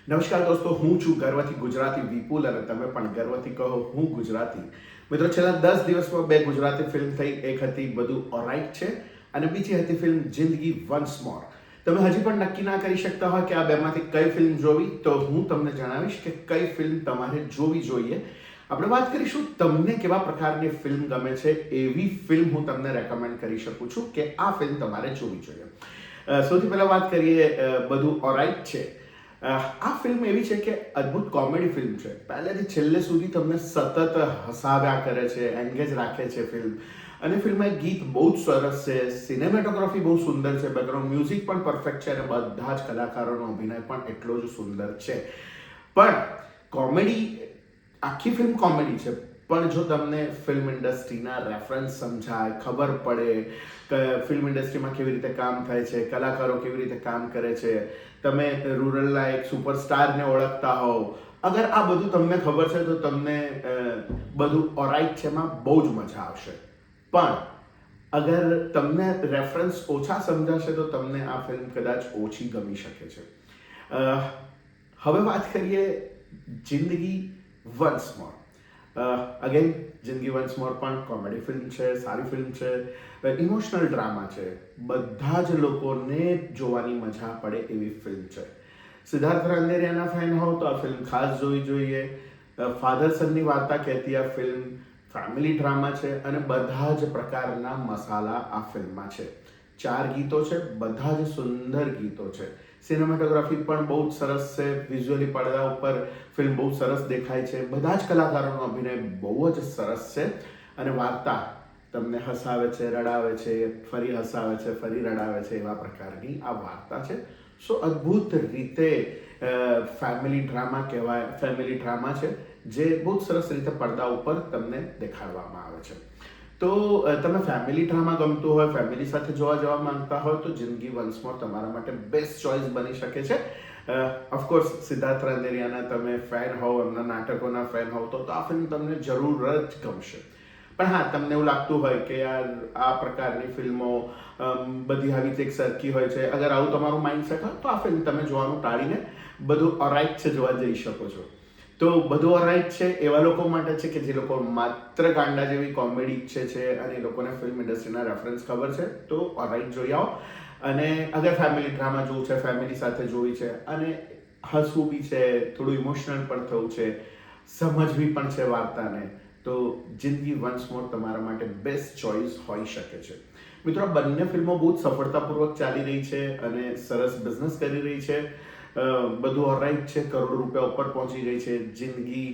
નમસ્કાર દોસ્તો, હું છું ગર્વથી ગુજરાતી વિપુલ અને તમે પણ ગર્વથી કહો હું ગુજરાતી. મિત્રો, છેલ્લા 10 દિવસમાં બે ગુજરાતી ફિલ્મ થઈ. એક હતી બધું ઓલરાઈટ છે અને બીજી હતી ફિલ્મ જિંદગી વન્સ મોર. તમે હજી પણ નક્કી ના કરી શકતા હોય કે આ બેમાંથી કઈ ફિલ્મ જોવી, તો હું તમને જણાવીશ કે કઈ ફિલ્મ તમારે જોવી જોઈએ. આપણે વાત કરીશું તમને કેવા પ્રકારની ફિલ્મ ગમે છે, એવી ફિલ્મ હું તમને રેકમેન્ડ કરી શકું છું કે આ ફિલ્મ તમારે જોવી જોઈએ. સૌથી પહેલા વાત કરીએ બધું ઓલરાઈટ છે. આ ફિલ્મ એવી છે કે અદ્ભુત કોમેડી ફિલ્મ છે. પહેલેથી છેલ્લે સુધી તમને સતત હસાવ્યા કરે છે, એન્ગેજ રાખે છે ફિલ્મ. અને ફિલ્મમાં ગીત બહુ જ સરસ છે, સિનેમેટોગ્રાફી બહુ સુંદર છે, બેકગ્રાઉન્ડ મ્યુઝિક પણ પરફેક્ટ છે અને બધા જ કલાકારોનો અભિનય પણ એટલો જ સુંદર છે. પણ કોમેડી, આખી ફિલ્મ કોમેડી છે, પણ જો તમને ફિલ્મ ઇન્ડસ્ટ્રીના રેફરન્સ સમજાય, ખબર પડે કે ફિલ્મ ઇન્ડસ્ટ્રીમાં કેવી રીતે કામ થાય છે, કલાકારો કેવી રીતે કામ કરે છે, તમે રૂરલના એક સુપરસ્ટારને ઓળખતા હોવ, અગર આ બધું તમને ખબર છે તો તમને બધું ઓલરાઈટ છે માં બહુ જ મજા આવશે. પણ અગર તમને રેફરન્સ ઓછા સમજાશે તો તમને આ ફિલ્મ કદાચ ઓછી ગમી શકે છે. હવે વાત કરીએ જિંદગી વન્સ મોર. અગેન, જિંદગી વન્સ મોર પણ કોમેડી ફિલ્મ છે, સારી ફિલ્મ છે, ઇમોશનલ ડ્રામા છે, બધા જ લોકોને જોવાની મજા પડે એવી ફિલ્મ છે. સિદ્ધાર્થ રાંદેરિયાના ફેન હોવ તો આ ફિલ્મ ખાસ જોવી જોઈએ. ફાધર સનની વાર્તા કહેતી આ ફિલ્મ ફેમિલી ડ્રામા છે અને બધા જ પ્રકારના મસાલા આ ફિલ્મમાં છે. 4 ગીતો છે, બધા જ સુંદર ગીતો છે. સિનેમેટોગ્રાફી પણ બહુ જ સરસ છે. વિઝ્યુઅલી પડદા ઉપર ફિલ્મ બહુ સરસ દેખાય છે. બધા જ કલાકારોનો અભિનય બહુ જ સરસ છે અને વાર્તા તમને હસાવે છે, રડાવે છે, ફરી હસાવે છે, ફરી રડાવે છે, એવા પ્રકારની આ વાર્તા છે. સો અદ્ભુત રીતે ફેમિલી ડ્રામા કહેવાય, ફેમિલી ડ્રામા છે જે બહુ જ સરસ રીતે પડદા ઉપર તમને દેખાડવામાં આવે છે. તો તમે ફેમિલી ડ્રામા ગમતું હોય, ફેમિલી સાથે જોવા જવા માંગતા હોય તો જિંદગી વન્સ મોર તમારા માટે બેસ્ટ ચોઇસ બની શકે છે. ઓફકોર્સ સિદ્ધાર્થ રાંદેરિયાના તમે ફેન હોવ, એમના નાટકોના ફેન હોવ તો આ ફિલ્મ તમને જરૂર જ ગમશે. પણ હા, તમને એવું લાગતું હોય કે યાર આ પ્રકારની ફિલ્મો બધી આવી રીતે એક સરખી હોય છે, અગર આવું તમારું માઇન્ડસેટ હોય તો આ ફિલ્મ તમે જોવાનું ટાળીને બધું ઓલરાઈટ છે જોવા જઈ શકો છો. તો બધું ઓલરાઈટ છે એવા લોકો માટે છે કે જે લોકો માત્ર ગાંડા જેવી કોમેડી ઈચ્છે છે અને એ લોકોને ફિલ્મ ઇન્ડસ્ટ્રીના રેફરન્સ ખબર છે તો ઓલરાઈટ જોઈ આવો. અને અગર ફેમિલી ડ્રામા જોવું છે, ફેમિલી સાથે જોવી છે અને હસવું બી છે, થોડું ઇમોશનલ પણ થવું છે, સમજવી પણ છે વાર્તાને, તો જિંદગી વન્સ મોર તમારા માટે બેસ્ટ ચોઇસ હોઈ શકે છે. મિત્રો, બંને ફિલ્મો બહુ જ સફળતાપૂર્વક ચાલી રહી છે અને સરસ બિઝનેસ કરી રહી છે. બધું ઓલરાઈટ છે, કરોડો રૂપિયા ઉપર પહોંચી ગઈ છે. જિંદગી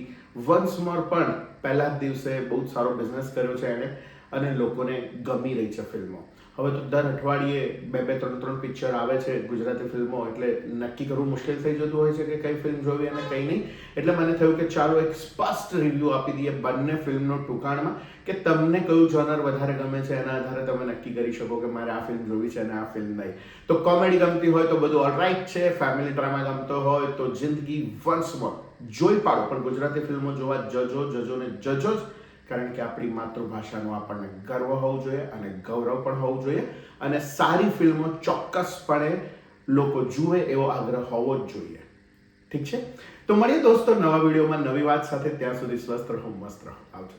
વન્સ મોર પણ પહેલા જ દિવસે બહુ જ સારો બિઝનેસ કર્યો છે એણે અને લોકોને ગમી રહી છે ફિલ્મો. હવે તો દર અઠવાડિયે 2-3 પિક્ચર આવે છે ગુજરાતી ફિલ્મો, એટલે નક્કી કરવું મુશ્કેલ થઈ જતું હોય છે કે કઈ ફિલ્મ જોવી અને કઈ નહીં. એટલે મને થયું કે ચાલો એક સ્પષ્ટ રિવ્યૂ આપી દઈએ બંને ફિલ્મનો ટૂંકાણમાં, કે તમને કયું જોનર વધારે ગમે છે એના આધારે તમે નક્કી કરી શકો કે મારે આ ફિલ્મ જોવી છે અને આ ફિલ્મ નહીં. તો કોમેડી ગમતી હોય તો બધું ઓલરાઈટ છે, ફેમિલી ડ્રામા ગમતો હોય તો જિંદગી વન્સ મોર જોઈ પાડો. પણ ગુજરાતી ફિલ્મો જોવા જજો ને જજો જ, કારણ કે આપણી માતૃભાષાનો આપણને ગર્વ હોવો જોઈએ અને ગૌરવ પણ હોવું જોઈએ અને સારી ફિલ્મો ચોક્કસપણે લોકો જુએ એવો આગ્રહ હોવો જ જોઈએ. ઠીક છે? તો મળીએ દોસ્તો નવા વિડીયોમાં નવી વાત સાથે. ત્યાં સુધી સ્વસ્થ રહો, મસ્ત રહો. આવજો.